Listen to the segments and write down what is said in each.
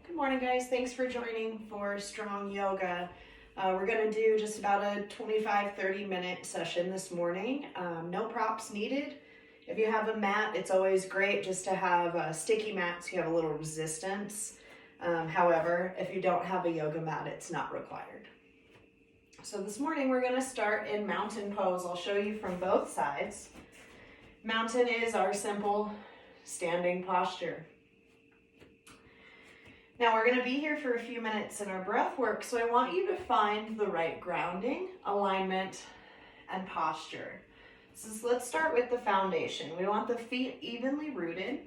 Good morning, guys. Thanks for joining for Strong Yoga. We're going to do just about a 25-30 minute session this morning. No props needed. If you have a mat, it's always great just to have sticky mats. You have a little resistance. However, if you don't have a yoga mat, it's not required. So this morning we're going to start in mountain pose. I'll show you from both sides. Mountain is our simple standing posture. Now we're going to be here for a few minutes in our breath work, so I want you to find the right grounding, alignment, and posture. So let's start with the foundation. We want the feet evenly rooted,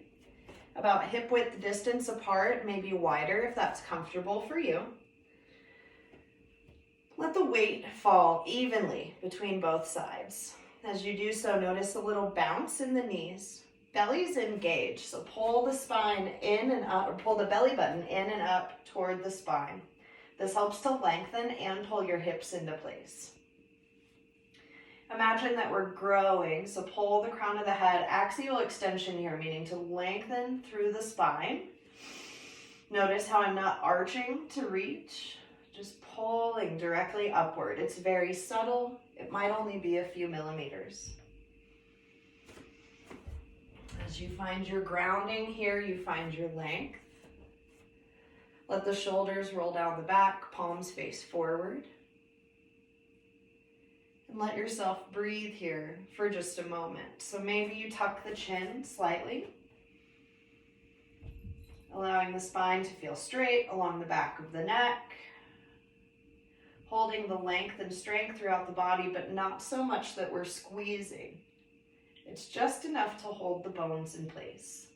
about hip width distance apart, maybe wider if that's comfortable for you. Let the weight fall evenly between both sides. As you do so, notice a little bounce in the knees. Belly's engaged, so pull the spine in and up, or pull the belly button in and up toward the spine. This helps to lengthen and pull your hips into place. Imagine that we're growing, so pull the crown of the head, axial extension here, meaning to lengthen through the spine. Notice how I'm not arching to reach, just pulling directly upward. It's very subtle. It might only be a few millimeters. As you find your grounding here, you find your length. Let the shoulders roll down the back, palms face forward. And let yourself breathe here for just a moment. So maybe you tuck the chin slightly, allowing the spine to feel straight along the back of the neck, holding the length and strength throughout the body, but not so much that we're squeezing. It's just enough to hold the bones in place.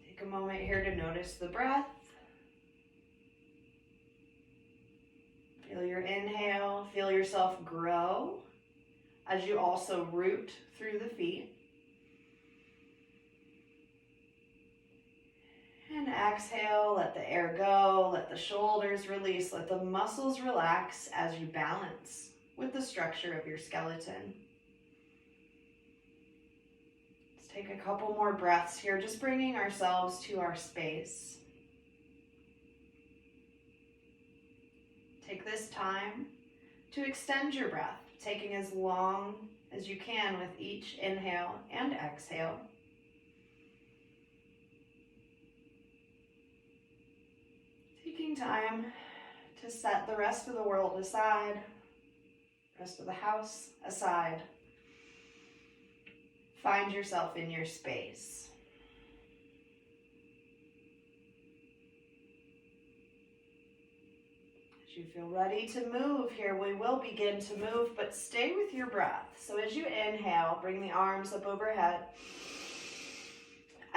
Take a moment here to notice the breath. Feel your inhale, feel yourself grow as you also root through the feet. And exhale, let the air go, let the shoulders release, let the muscles relax as you balance with the structure of your skeleton. Let's take a couple more breaths here, just bringing ourselves to our space. Take this time to extend your breath, taking as long as you can with each inhale and exhale. Taking time to set the rest of the world aside, rest of the house aside. Find yourself in your space. As you feel ready to move here, we will begin to move, but stay with your breath. So as you inhale, bring the arms up overhead.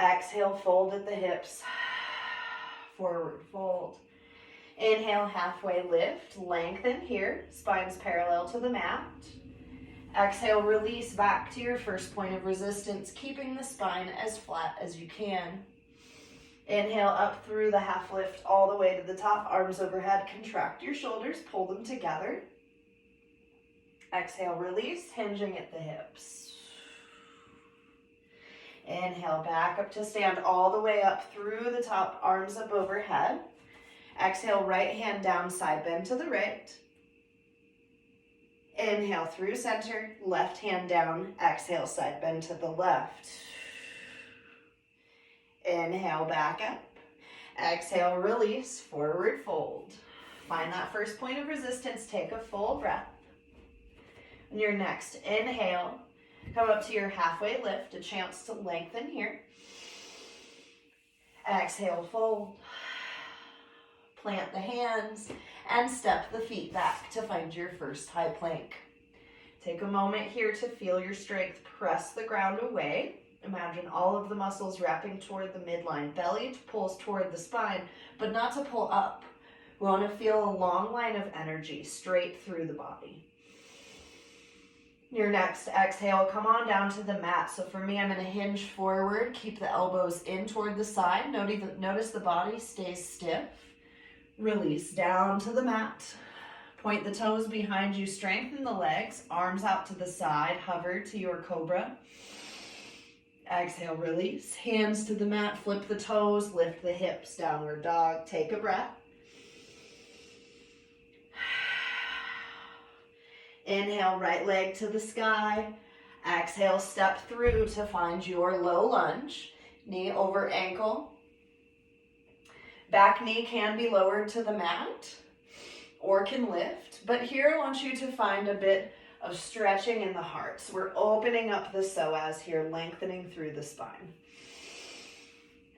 Exhale, fold at the hips. Forward fold. Inhale, halfway lift, lengthen here, spine's parallel to the mat. Exhale, release back to your first point of resistance, keeping the spine as flat as you can. Inhale up through the half lift all the way to the top, arms overhead, contract your shoulders, pull them together. Exhale, release, hinging at the hips. Inhale, back up to stand all the way up through the top, arms up overhead. Exhale, right hand down, side bend to the right. Inhale through center, left hand down. Exhale, side bend to the left. Inhale, back up. Exhale, release, forward fold. Find that first point of resistance. Take a full breath. On your next inhale, come up to your halfway lift, a chance to lengthen here. Exhale, fold. Plant the hands and step the feet back to find your first high plank. Take a moment here to feel your strength. Press the ground away. Imagine all of the muscles wrapping toward the midline. Belly pulls toward the spine, but not to pull up. We want to feel a long line of energy straight through the body. Your next exhale, come on down to the mat. So for me, I'm going to hinge forward, keep the elbows in toward the side. Notice the body stays stiff. Release down to the mat. Point the toes behind you, strengthen the legs, arms out to the side, hover to your cobra. Exhale, release. Hands to the mat, flip the toes, lift the hips, downward dog. Take a breath. Inhale, right leg to the sky. Exhale, step through to find your low lunge. Knee over ankle. Back knee can be lowered to the mat or can lift, but here I want you to find a bit of stretching in the heart. So we're opening up the psoas here, lengthening through the spine.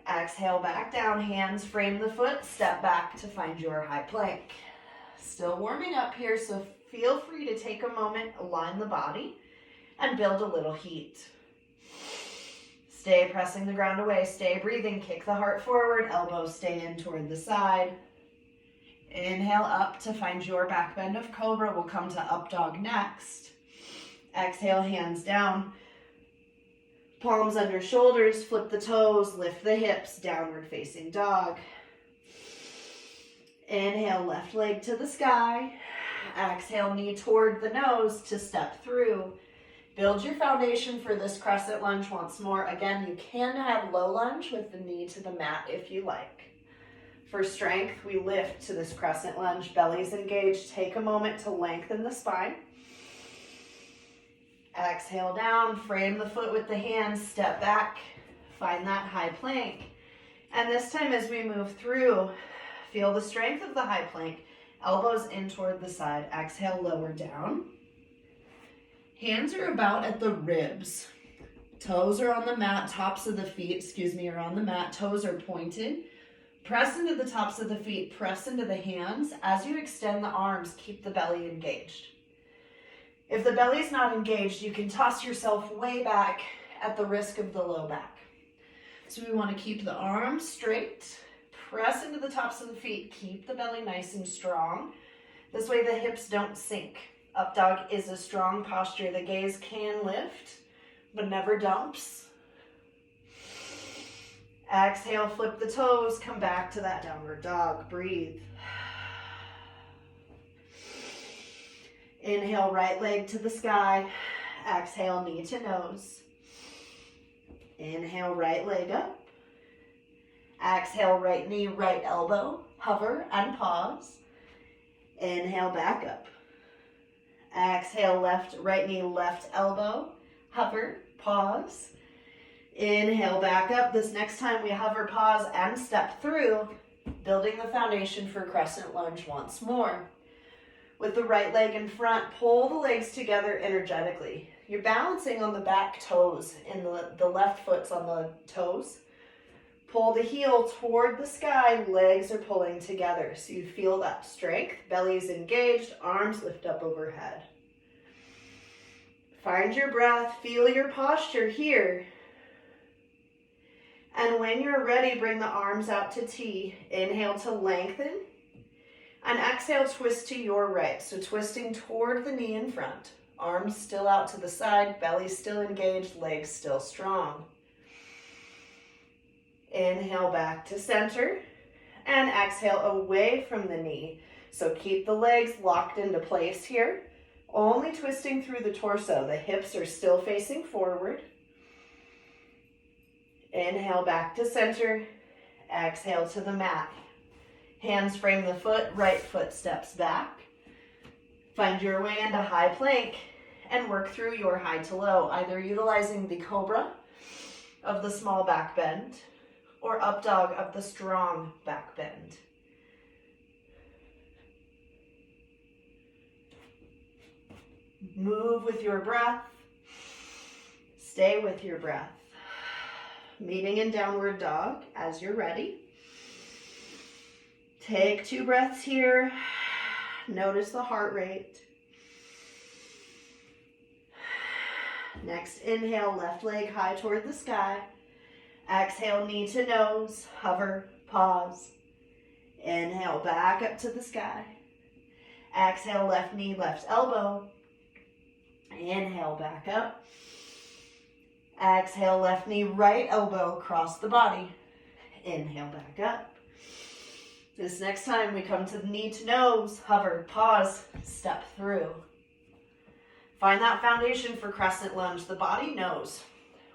Exhale, back down, hands frame the foot, step back to find your high plank. Still warming up here, so feel free to take a moment, align the body, and build a little heat. Stay pressing the ground away, stay breathing, kick the heart forward, elbows stay in toward the side. Inhale up to find your back bend of cobra. We'll come to up dog next. Exhale, hands down. Palms under shoulders, flip the toes, lift the hips, downward facing dog. Inhale, left leg to the sky. Exhale, knee toward the nose to step through. Build your foundation for this crescent lunge once more. Again, you can have low lunge with the knee to the mat if you like. For strength, we lift to this crescent lunge, belly's engaged. Take a moment to lengthen the spine. Exhale down, frame the foot with the hands, step back, find that high plank. And this time as we move through, feel the strength of the high plank, elbows in toward the side. Exhale, lower down. Hands are about at the ribs. Toes are on the mat, tops of the feet, are on the mat, toes are pointed. Press into the tops of the feet, press into the hands. As you extend the arms, keep the belly engaged. If the belly's not engaged, you can toss yourself way back at the risk of the low back. So we want to keep the arms straight, press into the tops of the feet, keep the belly nice and strong. This way the hips don't sink. Up dog is a strong posture. The gaze can lift, but never dumps. Exhale, flip the toes, come back to that downward dog. Breathe. Inhale, right leg to the sky. Exhale, knee to nose. Inhale, right leg up. Exhale, right knee, right elbow. Hover and pause. Inhale, back up. Exhale, right knee, left elbow. Hover, pause. Inhale, back up. This next time we hover, pause, and step through, building the foundation for crescent lunge once more. With the right leg in front, pull the legs together energetically. You're balancing on the back toes, and the left foot's on the toes. Pull the heel toward the sky, legs are pulling together. So you feel that strength, belly's engaged, arms lift up overhead. Find your breath, feel your posture here. And when you're ready, bring the arms out to T. Inhale to lengthen. And exhale, twist to your right. So twisting toward the knee in front. Arms still out to the side, belly still engaged, legs still strong. Inhale back to center. And exhale away from the knee. So keep the legs locked into place here. Only twisting through the torso. The hips are still facing forward. Inhale back to center. Exhale to the mat. Hands frame the foot, right foot steps back. Find your way into high plank and work through your high to low, either utilizing the cobra of the small back bend or up dog of the strong back bend. Move with your breath. Stay with your breath. Meeting in downward dog as you're ready. Take 2 breaths here. Notice the heart rate. Next, inhale, left leg high toward the sky. Exhale, knee to nose, hover, pause. Inhale, back up to the sky. Exhale, left knee, left elbow. Inhale, back up. Exhale, left knee, right elbow, across the body. Inhale, back up. This next time we come to the knee to nose, hover, pause, step through. Find that foundation for crescent lunge. The body knows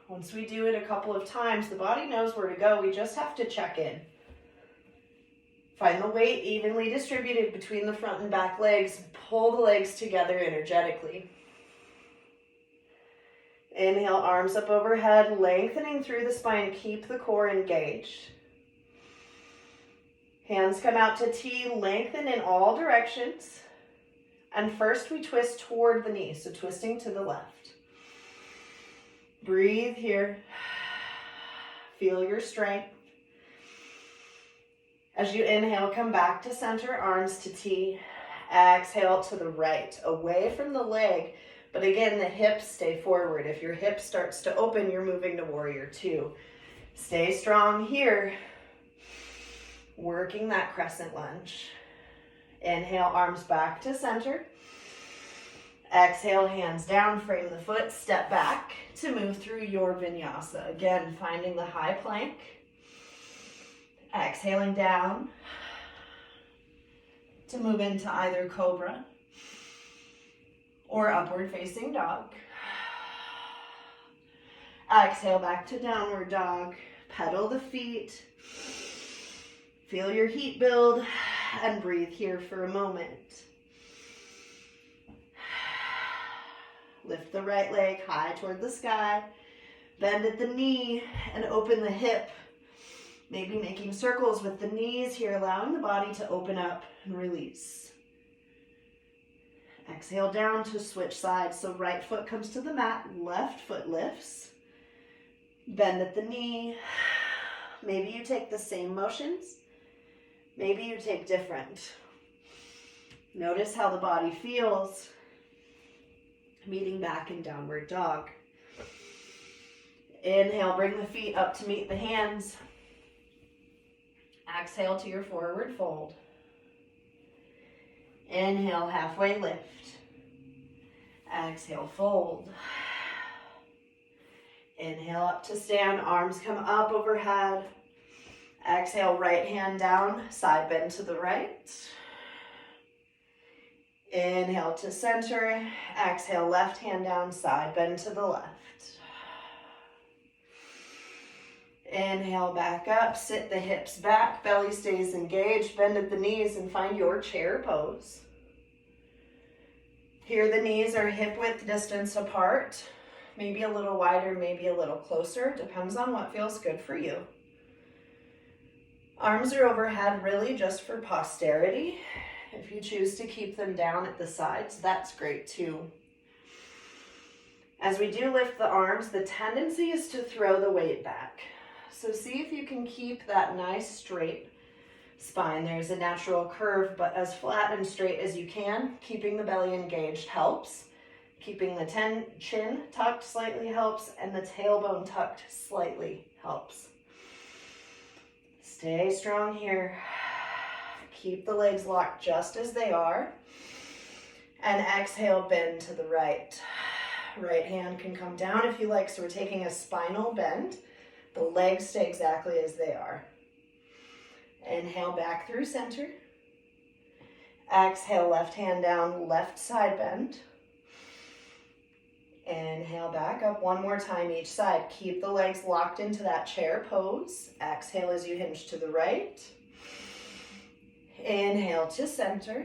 Once we do it a couple of times, the body knows where to go. We just have to check in. Find the weight evenly distributed between the front and back legs. Pull the legs together energetically. Inhale, arms up overhead, lengthening through the spine. Keep the core engaged. Hands come out to T, lengthen in all directions. And first we twist toward the knee, so twisting to the left. Breathe here. Feel your strength. As you inhale, come back to center, arms to T. Exhale to the right, away from the leg. But again, the hips stay forward. If your hip starts to open, you're moving to warrior two. Stay strong here. Working that crescent lunge. Inhale, arms back to center. Exhale, hands down, frame the foot, step back to move through your vinyasa. Again, finding the high plank. Exhaling down to move into either cobra or upward facing dog. Exhale back to downward dog. Pedal the feet. Feel your heat build and breathe here for a moment. Lift the right leg high toward the sky. Bend at the knee and open the hip. Maybe making circles with the knees here, allowing the body to open up and release. Exhale down to switch sides. So right foot comes to the mat, left foot lifts. Bend at the knee. Maybe you take the same motions. Maybe you take different. Notice how the body feels. Meeting back in downward dog. Inhale, bring the feet up to meet the hands. Exhale to your forward fold. Inhale, halfway lift. Exhale, fold. Inhale, up to stand, arms come up overhead. Exhale, right hand down, side bend to the right. Inhale to center. Exhale, left hand down, side bend to the left. Inhale, back up, sit the hips back, belly stays engaged, bend at the knees and find your chair pose. Here the knees are hip width distance apart, maybe a little wider, maybe a little closer, depends on what feels good for you. Arms are overhead really just for posterity. If you choose to keep them down at the sides, that's great too. As we do lift the arms, the tendency is to throw the weight back. So see if you can keep that nice straight spine. There's a natural curve, but as flat and straight as you can. Keeping the belly engaged helps. Keeping the chin tucked slightly helps, and the tailbone tucked slightly helps. Stay strong here. Keep the legs locked just as they are. And exhale, bend to the right. Right hand can come down if you like, so we're taking a spinal bend. The legs stay exactly as they are. Inhale back through center. Exhale, left hand down, left side bend. Inhale back up one more time each side. Keep the legs locked into that chair pose. Exhale as you hinge to the right. Inhale to center.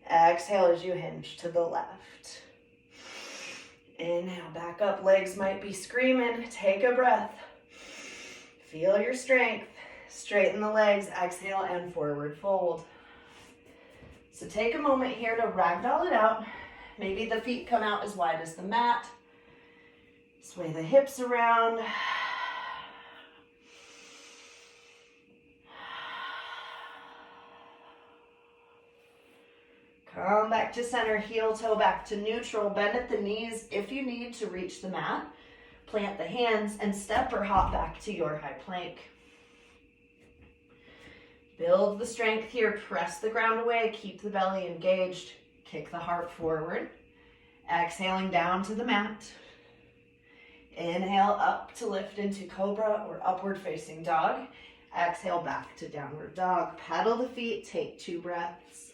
Exhale as you hinge to the left. Inhale, back up. Legs might be screaming. Take a breath. Feel your strength. Straighten the legs. Exhale and forward fold. So take a moment here to ragdoll it out. Maybe the feet come out as wide as the mat. Sway the hips around. Come back to center, heel toe back to neutral. Bend at the knees if you need to reach the mat. Plant the hands and step or hop back to your high plank. Build the strength here. Press the ground away. Keep the belly engaged. Kick the heart forward. Exhaling down to the mat. Inhale up to lift into cobra or upward facing dog. Exhale back to downward dog. Paddle the feet. Take 2 breaths.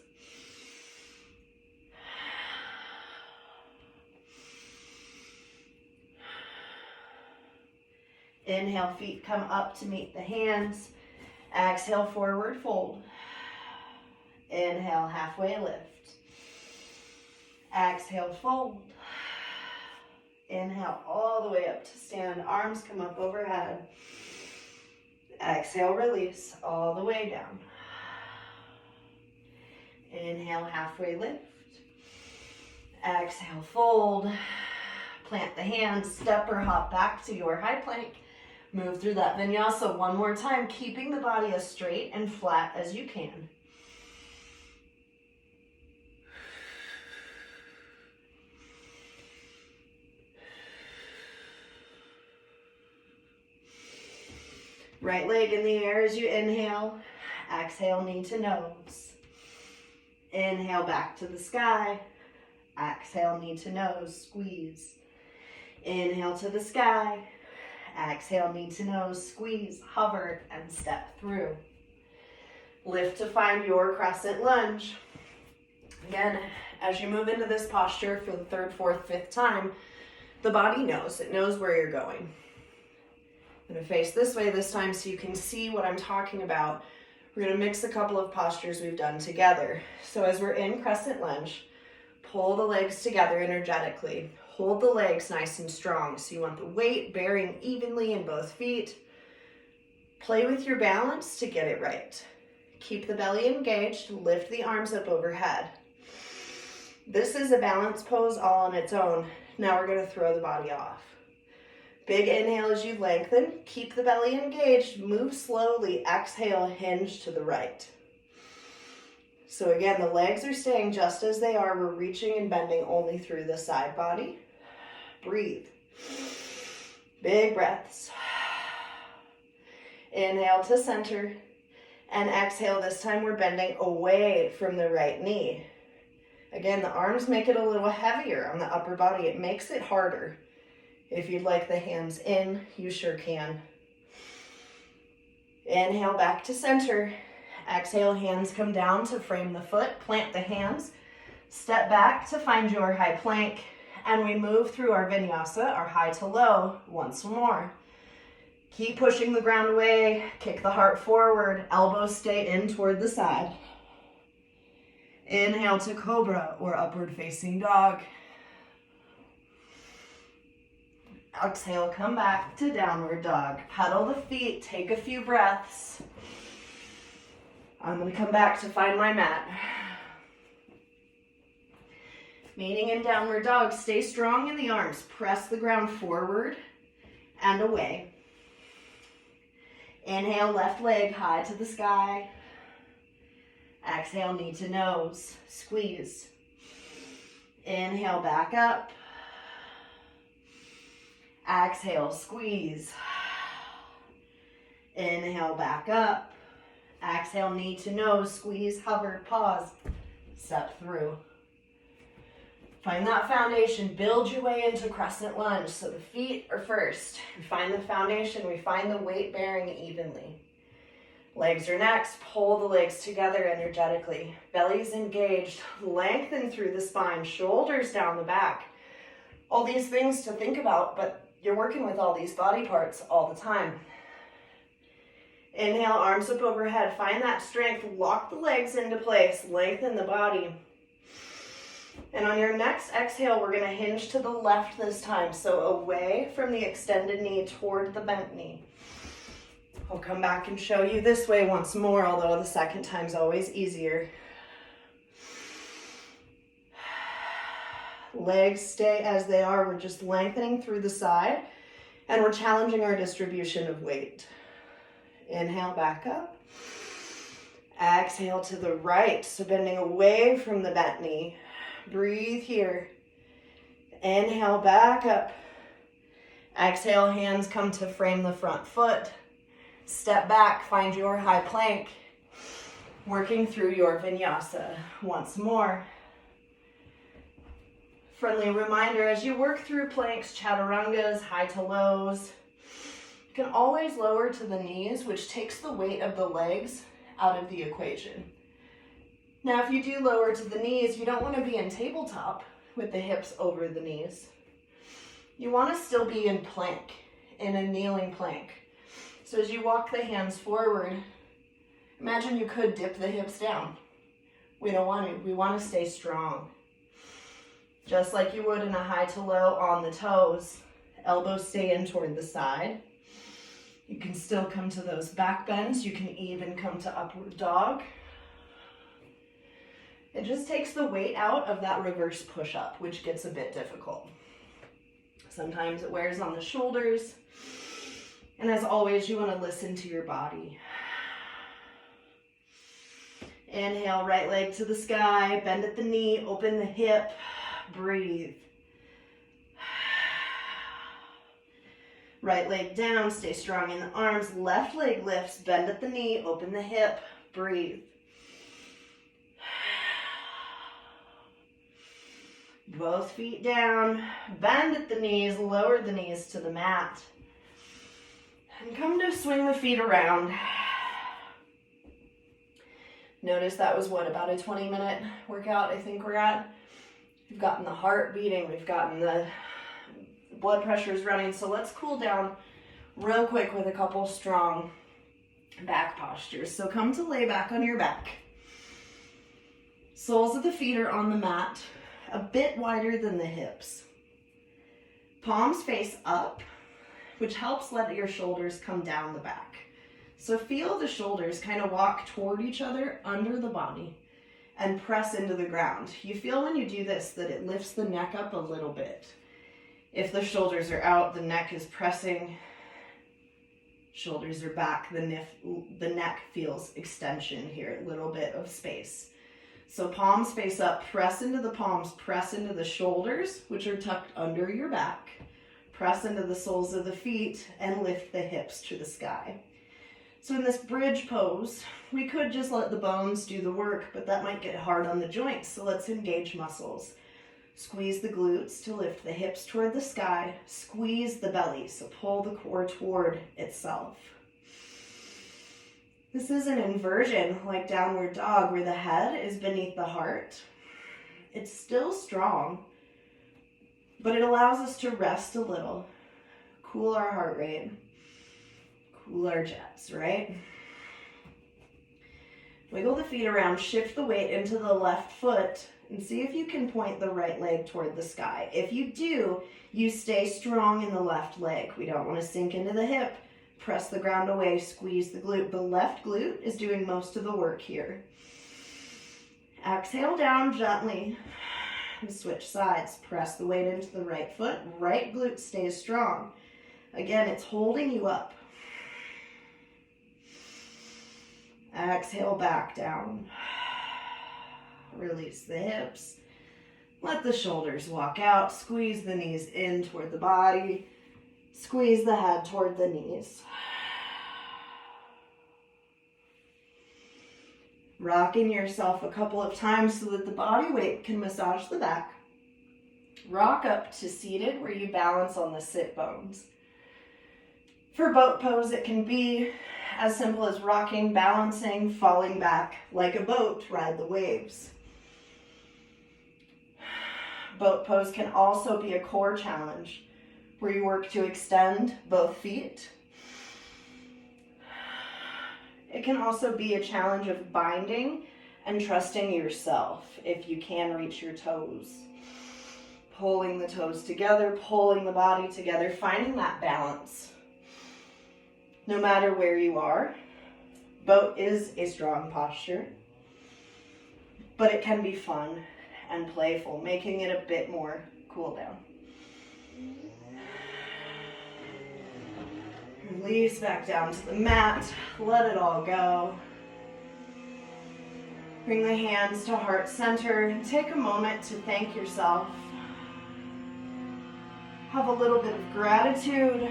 Inhale, feet come up to meet the hands. Exhale, forward fold. Inhale, halfway lift. Exhale, fold. Inhale all the way up to stand. Arms come up overhead. Exhale, release all the way down. Inhale, halfway lift. Exhale, fold. Plant the hands, step or hop back to your high plank. Move through that vinyasa one more time, keeping the body as straight and flat as you can. Right leg in the air as you inhale. Exhale, knee to nose. Inhale, back to the sky. Exhale, knee to nose, squeeze. Inhale to the sky. Exhale, knee to nose, squeeze, hover, and step through. Lift to find your crescent lunge. Again, as you move into this posture for the third, fourth, fifth time, the body knows. It knows where you're going. I'm going to face this way this time so you can see what I'm talking about. We're going to mix a couple of postures we've done together. So as we're in crescent lunge, pull the legs together energetically. Hold the legs nice and strong. So you want the weight bearing evenly in both feet. Play with your balance to get it right. Keep the belly engaged. Lift the arms up overhead. This is a balance pose all on its own. Now we're going to throw the body off. Big inhale as you lengthen. Keep the belly engaged. Move slowly. Exhale, hinge to the right. So again, the legs are staying just as they are. We're reaching and bending only through the side body. Breathe. Big breaths. Inhale to center. And exhale, this time we're bending away from the right knee. Again, the arms make it a little heavier on the upper body. It makes it harder. If you'd like the hands in, you sure can. Inhale back to center. Exhale, hands come down to frame the foot. Plant the hands. Step back to find your high plank. And we move through our vinyasa, our high to low, once more. Keep pushing the ground away. Kick the heart forward. Elbows stay in toward the side. Inhale to cobra or upward facing dog. Exhale, come back to downward dog. Pedal the feet, take a few breaths. I'm going to come back to find my mat. Meeting in downward dog, stay strong in the arms. Press the ground forward and away. Inhale, left leg high to the sky. Exhale, knee to nose, squeeze. Inhale, back up. Exhale, squeeze. Inhale, back up. Exhale, knee to nose, squeeze, hover, pause, step through. Find that foundation, build your way into crescent lunge. So the feet are first. We find the foundation, we find the weight bearing evenly. Legs are next, pull the legs together energetically. Belly's engaged, lengthen through the spine, shoulders down the back. All these things to think about, but you're working with all these body parts all the time. Inhale, arms up overhead. Find that strength. Lock the legs into place. Lengthen the body. And on your next exhale, we're going to hinge to the left this time. So away from the extended knee toward the bent knee. I'll come back and show you this way once more, although the second time's always easier. Legs stay as they are. We're just lengthening through the side and we're challenging our distribution of weight. Inhale, back up. Exhale to the right, so bending away from the bent knee. Breathe here. Inhale, back up. Exhale, hands come to frame the front foot. Step back, find your high plank. Working through your vinyasa once more. Friendly reminder, as you work through planks, chaturangas, high to lows, you can always lower to the knees, which takes the weight of the legs out of the equation. Now, if you do lower to the knees, you don't want to be in tabletop with the hips over the knees. You want to still be in plank. in a kneeling plank. So as you walk the hands forward, imagine you could dip the hips down. We don't want to. We want to stay strong. Just like you would in a high to low on the toes, elbows stay in toward the side. You can still come to those back bends. You can even come to upward dog. It just takes the weight out of that reverse push-up, which gets a bit difficult. Sometimes it wears on the shoulders. And as always, you want to listen to your body. Inhale, right leg to the sky, bend at the knee, open the hip, breathe. Right leg down, stay strong in the arms, left leg lifts, bend at the knee, open the hip, breathe. Both feet down, bend at the knees, lower the knees to the mat. And come to swing the feet around. Notice that was about a 20-minute workout I think we're at. We've gotten the heart beating, we've gotten the blood pressures running, so let's cool down real quick with a couple strong back postures. So come to lay back on your back. Soles of the feet are on the mat, a bit wider than the hips. Palms face up, which helps let your shoulders come down the back. So feel the shoulders kind of walk toward each other under the body and press into the ground. You feel when you do this that it lifts the neck up a little bit. If the shoulders are out, the neck is pressing. Shoulders are back, the neck feels extension here, a little bit of space. So palms face up, press into the palms, press into the shoulders, which are tucked under your back. Press into the soles of the feet and lift the hips to the sky. So in this bridge pose, we could just let the bones do the work, but that might get hard on the joints, so let's engage muscles. Squeeze the glutes to lift the hips toward the sky. Squeeze the belly, so pull the core toward itself. This is an inversion like downward dog where the head is beneath the heart. It's still strong, but it allows us to rest a little, cool our heart rate, cool our jets, right? Wiggle the feet around, shift the weight into the left foot, and see if you can point the right leg toward the sky. If you do, you stay strong in the left leg. We don't want to sink into the hip. Press the ground away, squeeze the glute. The left glute is doing most of the work here. Exhale down gently and switch sides. Press the weight into the right foot. Right glute stays strong. Again, it's holding you up. Exhale back down. Release the hips. Let the shoulders walk out. Squeeze the knees in toward the body. Squeeze the head toward the knees. Rocking yourself a couple of times so that the body weight can massage the back. Rock up to seated where you balance on the sit bones. For boat pose, it can be as simple as rocking, balancing, falling back like a boat, ride the waves. Boat pose can also be a core challenge where you work to extend both feet. It can also be a challenge of binding and trusting yourself if you can reach your toes. Pulling the toes together, pulling the body together, finding that balance. No matter where you are, boat is a strong posture, but it can be fun and playful, making it a bit more cool down. Release back down to the mat, let it all go. Bring the hands to heart center and take a moment to thank yourself. Have a little bit of gratitude